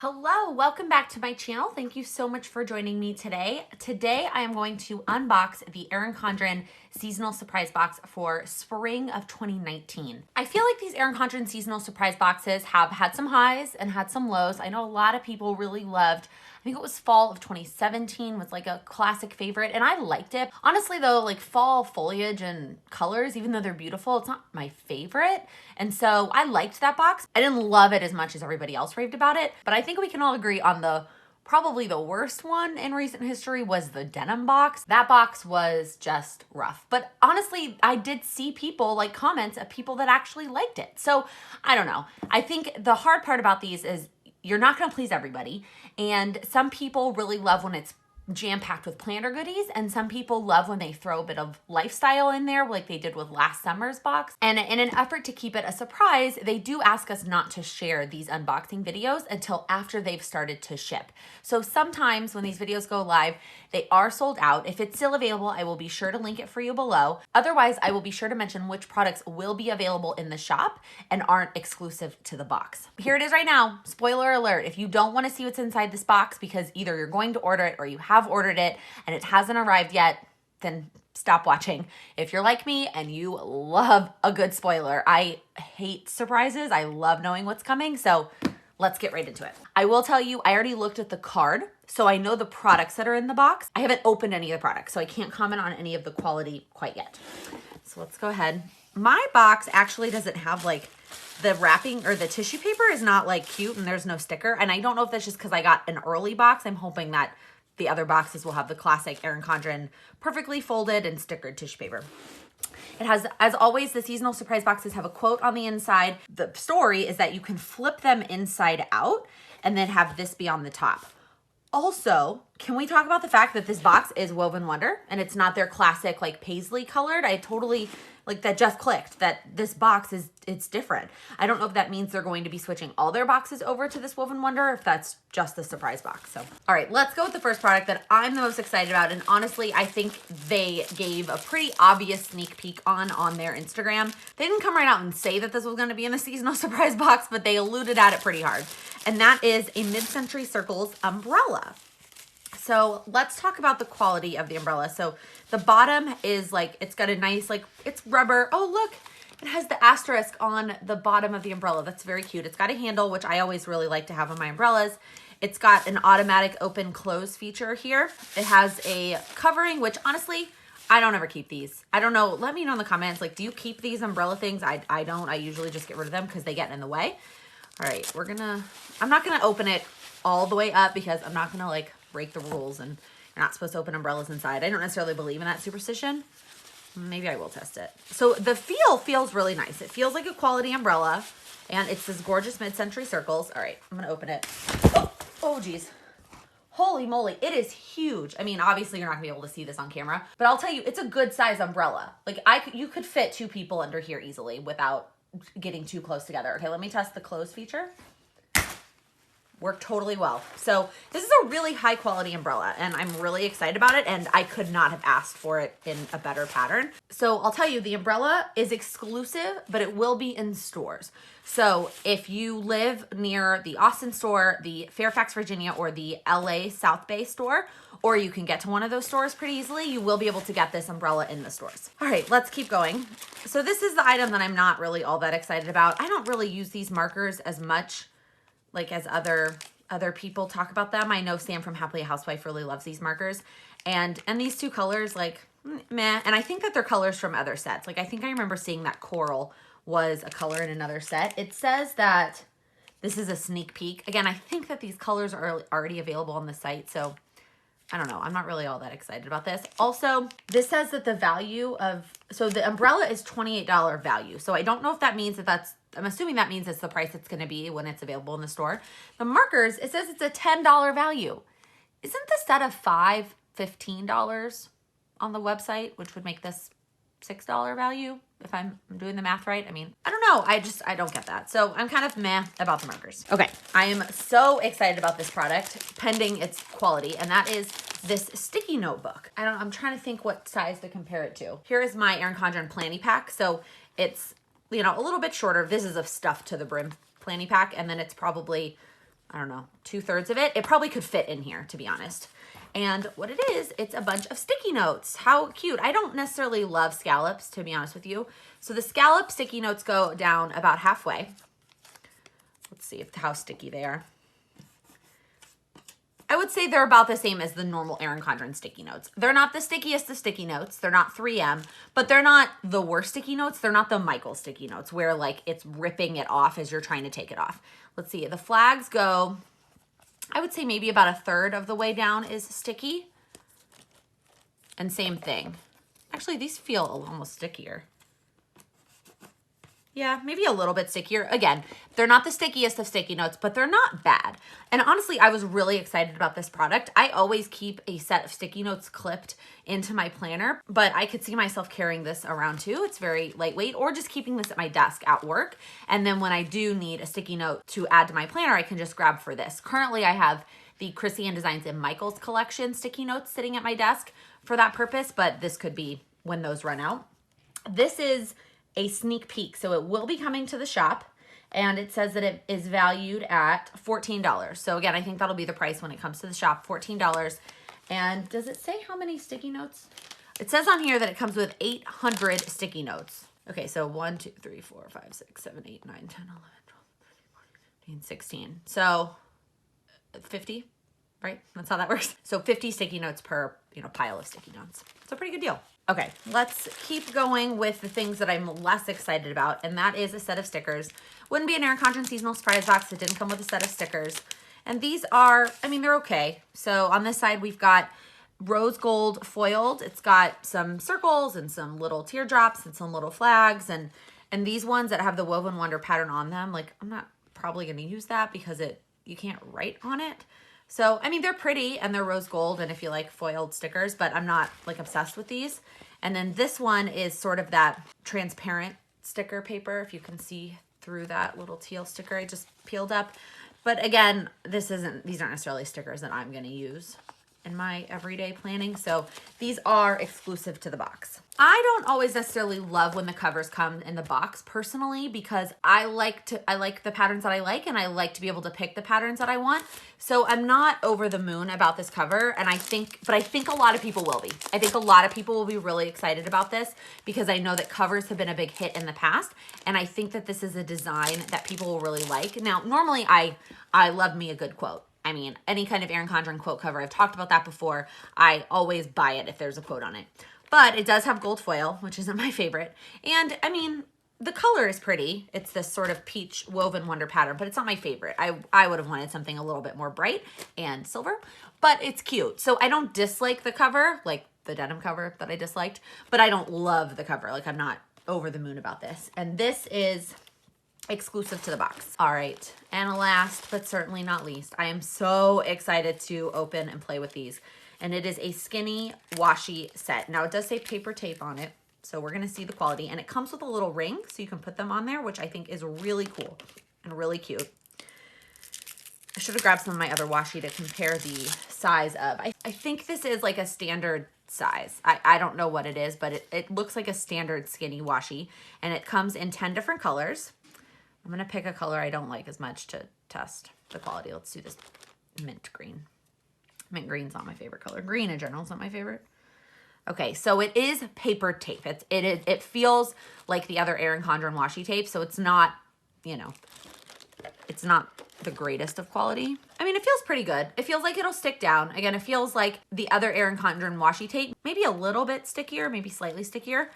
Hello, welcome back to my channel. Thank you so much for joining me today. Today I am going to unbox the Erin Condren seasonal surprise box for spring of 2019. I feel like these Erin Condren seasonal surprise boxes have had some highs and had some lows. I know a lot of people really loved, I think it was fall of 2017 was like a classic favorite, and I liked it. Honestly though, like fall foliage and colors, even though they're beautiful, it's not my favorite. And so I liked that box. I didn't love it as much as everybody else raved about it, but I think we can all agree on probably the worst one in recent history was the denim box. That box was just rough. But honestly, I did see people like comments of people that actually liked it. So I don't know. I think the hard part about these is you're not going to please everybody. And some people really love when it's jam-packed with planner goodies, and some people love when they throw a bit of lifestyle in there like they did with last summer's box. And in an effort to keep it a surprise, they do ask us not to share these unboxing videos until after they've started to ship. So sometimes when these videos go live, they are sold out. If it's still available, I will be sure to link it for you below. Otherwise, I will be sure to mention which products will be available in the shop and aren't exclusive to the box. Here it is right now. Spoiler alert, if you don't want to see what's inside this box because either you're going to order it or you have ordered it and it hasn't arrived yet, then stop watching. If you're like me and you love a good spoiler, I hate surprises. I love knowing what's coming. So let's get right into it. I will tell you, I already looked at the card, so I know the products that are in the box. I haven't opened any of the products, so I can't comment on any of the quality quite yet. So let's go ahead. My box actually doesn't have like the wrapping, or the tissue paper is not like cute, and there's no sticker. And I don't know if that's just because I got an early box. I'm hoping that the other boxes will have the classic Erin Condren perfectly folded and stickered tissue paper. It has, as always, the seasonal surprise boxes have a quote on the inside. The story is that you can flip them inside out and then have this be on the top. Also, can we talk about the fact that this box is Woven Wonder and it's not their classic like paisley colored? I totally, like that just clicked that this box it's different. I don't know if that means they're going to be switching all their boxes over to this Woven Wonder or if that's just the surprise box. So, all right, let's go with the first product that I'm the most excited about. And honestly, I think they gave a pretty obvious sneak peek on their Instagram. They didn't come right out and say that this was going to be in the seasonal surprise box, but they alluded at it pretty hard. And that is a Mid-Century Circles umbrella. So let's talk about the quality of the umbrella. So the bottom is like, it's got a nice, like, it's rubber. Oh, look, it has the asterisk on the bottom of the umbrella. That's very cute. It's got a handle, which I always really like to have on my umbrellas. It's got an automatic open close feature here. It has a covering, which honestly, I don't ever keep these. I don't know. Let me know in the comments. Like, do you keep these umbrella things? I don't. I usually just get rid of them because they get in the way. All right, I'm not gonna open it all the way up because I'm not gonna like break the rules and you're not supposed to open umbrellas inside. I don't necessarily believe in that superstition. Maybe I will test it. So the feel feels really nice. It feels like a quality umbrella and it's this gorgeous Mid-Century Circles. All right, I'm gonna open it. Oh geez. Holy moly, it is huge. I mean, obviously you're not gonna be able to see this on camera, but I'll tell you, it's a good size umbrella. Like you could fit 2 people under here easily without getting too close together. Okay, let me test the close feature. Worked totally well. So this is a really high quality umbrella and I'm really excited about it, and I could not have asked for it in a better pattern. So I'll tell you, the umbrella is exclusive, but it will be in stores. So if you live near the Austin store, the Fairfax, Virginia, or the LA South Bay store, or you can get to one of those stores pretty easily, you will be able to get this umbrella in the stores. All right, let's keep going. So this is the item that I'm not really all that excited about. I don't really use these markers as much like as other people talk about them. I know Sam from Happily a Housewife really loves these markers. And these 2 colors, like, meh. And I think that they're colors from other sets. Like, I think I remember seeing that coral was a color in another set. It says that this is a sneak peek. Again, I think that these colors are already available on the site. So I don't know. I'm not really all that excited about this. Also, this says that the value of, so the umbrella is $28 value. So I don't know if that means that I'm assuming that means it's the price it's going to be when it's available in the store. The markers, it says it's a $10 value. Isn't the set of 5 $15 on the website, which would make this $6 value if I'm doing the math right? I mean, I don't know. I don't get that. So I'm kind of meh about the markers. Okay. I am so excited about this product pending its quality. And that is this sticky notebook. I'm trying to think what size to compare it to. Here is my Erin Condren Planny Pack. So it's, you know, a little bit shorter. This is a stuff to the brim Planny Pack. And then it's probably I don't know, 2/3 of it. It probably could fit in here, to be honest. And what it is, it's a bunch of sticky notes. How cute. I don't necessarily love scallops, to be honest with you. So the scallop sticky notes go down about halfway. Let's see how sticky they are. I would say they're about the same as the normal Erin Condren sticky notes. They're not the stickiest of sticky notes. They're not 3M, but they're not the worst sticky notes. They're not the Michael sticky notes where like it's ripping it off as you're trying to take it off. Let's see, the flags go, I would say maybe about 1/3 of the way down is sticky. And same thing. Actually, these feel almost stickier. Yeah, maybe a little bit stickier. Again, they're not the stickiest of sticky notes, but they're not bad. And honestly, I was really excited about this product. I always keep a set of sticky notes clipped into my planner, but I could see myself carrying this around too. It's very lightweight, or just keeping this at my desk at work. And then when I do need a sticky note to add to my planner, I can just grab for this. Currently, I have the Chrissy Ann Designs and Michael's collection sticky notes sitting at my desk for that purpose, but this could be when those run out. This is a sneak peek. So it will be coming to the shop, and it says that it is valued at $14. So again, I think that'll be the price when it comes to the shop, $14. And does it say how many sticky notes? It says on here that it comes with 800 sticky notes. Okay, so 1, 2, 3, 4, 5, 6, 7, 8, 9, 10, 11, 12, 13, 14, 16. So 50, right? That's how that works. So 50 sticky notes per, pile of sticky notes. It's a pretty good deal. Okay, let's keep going with the things that I'm less excited about, and that is a set of stickers. Wouldn't be an Erin Condren seasonal surprise box. It didn't come with a set of stickers. And these are, they're okay. So on this side, we've got rose gold foiled. It's got some circles and some little teardrops and some little flags. And these ones that have the Woven Wonder pattern on them, like I'm not probably gonna use that because you can't write on it. So, they're pretty and they're rose gold, and if you like foiled stickers, but I'm not like obsessed with these. And then this one is sort of that transparent sticker paper, if you can see through that little teal sticker I just peeled up. But again, these aren't necessarily stickers that I'm gonna use in my everyday planning. So these are exclusive to the box. I don't always necessarily love when the covers come in the box personally, because I like the patterns that I like, and I like to be able to pick the patterns that I want. So I'm not over the moon about this cover, and I think a lot of people will be. I think a lot of people will be really excited about this because I know that covers have been a big hit in the past, and I think that this is a design that people will really like. Now, normally I love me a good quote. Any kind of Erin Condren quote cover, I've talked about that before. I always buy it if there's a quote on it. But it does have gold foil, which isn't my favorite. And the color is pretty. It's this sort of peach woven wonder pattern, but it's not my favorite. I would have wanted something a little bit more bright and silver, but it's cute. So I don't dislike the cover, like the denim cover that I disliked, but I don't love the cover. Like I'm not over the moon about this. And this is exclusive to the box. All right, and last but certainly not least, I am so excited to open and play with these. And it is a skinny washi set. Now it does say paper tape on it, so we're gonna see the quality. And it comes with a little ring, so you can put them on there, which I think is really cool and really cute. I should have grabbed some of my other washi to compare the size of. I think this is like a standard size. I don't know what it is, but it looks like a standard skinny washi. And it comes in 10 different colors. I'm gonna pick a color I don't like as much to test the quality. Let's do this mint green. Mint green's not my favorite color. Green in general is not my favorite. Okay, so it is paper tape. It feels like the other Erin Condren washi tape, so it's not, it's not the greatest of quality. It feels pretty good. It feels like it'll stick down. Again, it feels like the other Erin Condren washi tape, maybe a little bit stickier, maybe slightly stickier.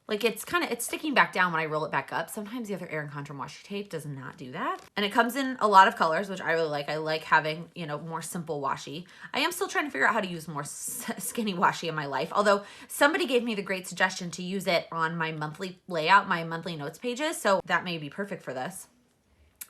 Like it's sticking back down when I roll it back up. Sometimes the other Erin Condren washi tape does not do that. And it comes in a lot of colors, which I really like. I like having, more simple washi. I am still trying to figure out how to use more skinny washi in my life. Although somebody gave me the great suggestion to use it on my monthly layout, my monthly notes pages. So that may be perfect for this.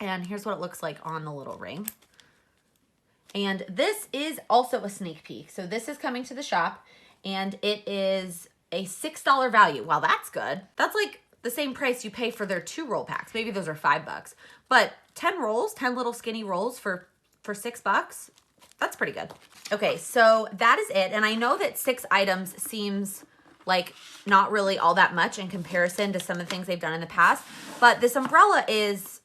And here's what it looks like on the little ring. And this is also a sneak peek. So this is coming to the shop, and it is a $6 value. Wow, that's good. That's like the same price you pay for their 2 roll packs. Maybe those are $5, but 10 rolls, 10 little skinny rolls for $6, that's pretty good. Okay, so that is it. And I know that 6 items seems like not really all that much in comparison to some of the things they've done in the past, but this umbrella is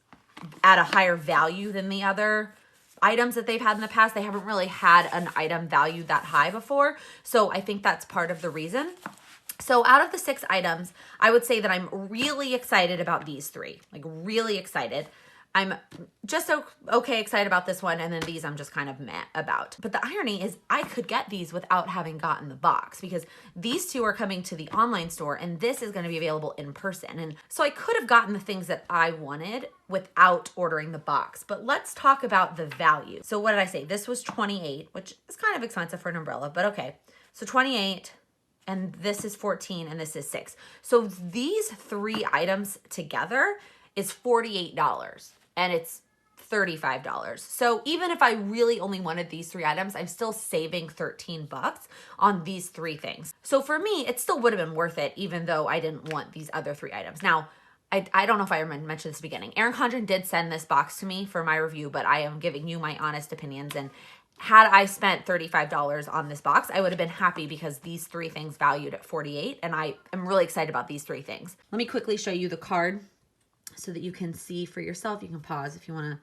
at a higher value than the other items that they've had in the past. They haven't really had an item valued that high before. So I think that's part of the reason. So out of the 6 items, I would say that I'm really excited about these 3, like really excited. I'm just okay excited about this one, and then these I'm just kind of meh about. But the irony is I could get these without having gotten the box, because these 2 are coming to the online store and this is going to be available in person. And so I could have gotten the things that I wanted without ordering the box. But let's talk about the value. So what did I say? This was $28, which is kind of expensive for an umbrella, but okay. So $28, and this is $14, and this is $6. So these 3 items together is $48. And it's $35. So even if I really only wanted these 3 items, I'm still saving $13 on these 3 things. So for me, it still would have been worth it, even though I didn't want these other 3 items. Now, I don't know if I mentioned this at the beginning. Erin Condren did send this box to me for my review, but I am giving you my honest opinions. And had I spent $35 on this box, I would have been happy, because these 3 things valued at $48, and I am really excited about these 3 things. Let me quickly show you the card so that you can see for yourself. You can pause if you want to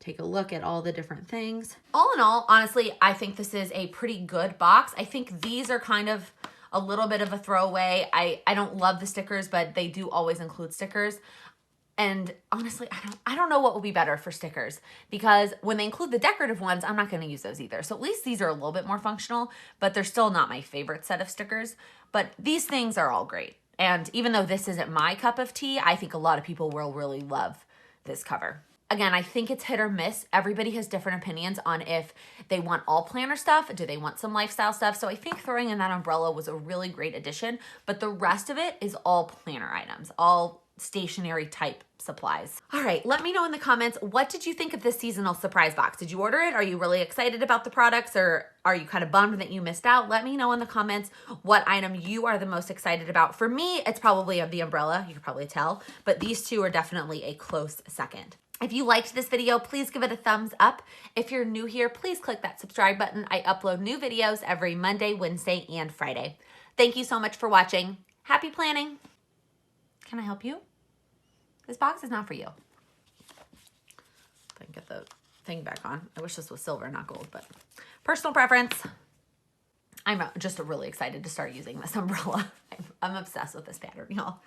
take a look at all the different things. All in all, honestly, I think this is a pretty good box. I think these are kind of a little bit of a throwaway. I don't love the stickers, but they do always include stickers. And honestly, I don't know what will be better for stickers, because when they include the decorative ones, I'm not going to use those either. So at least these are a little bit more functional, but they're still not my favorite set of stickers. But these things are all great. And even though this isn't my cup of tea, I think a lot of people will really love this cover. Again, I think it's hit or miss. Everybody has different opinions on if they want all planner stuff, do they want some lifestyle stuff. So I think throwing in that umbrella was a really great addition, but the rest of it is all planner items, all stationary type supplies. All right, let me know in the comments, what did you think of this seasonal surprise box? Did you order it? Are you really excited about the products, or are you kind of bummed that you missed out? Let me know in the comments what item you are the most excited about. For me, it's probably the umbrella, you can probably tell, but these 2 are definitely a close second. If you liked this video, please give it a thumbs up. If you're new here, please click that subscribe button. I upload new videos every Monday, Wednesday, and Friday. Thank you so much for watching. Happy planning. Can I help you? This box is not for you. If I can get the thing back on. I wish this was silver, not gold, but personal preference. I'm just really excited to start using this umbrella. I'm obsessed with this pattern, y'all.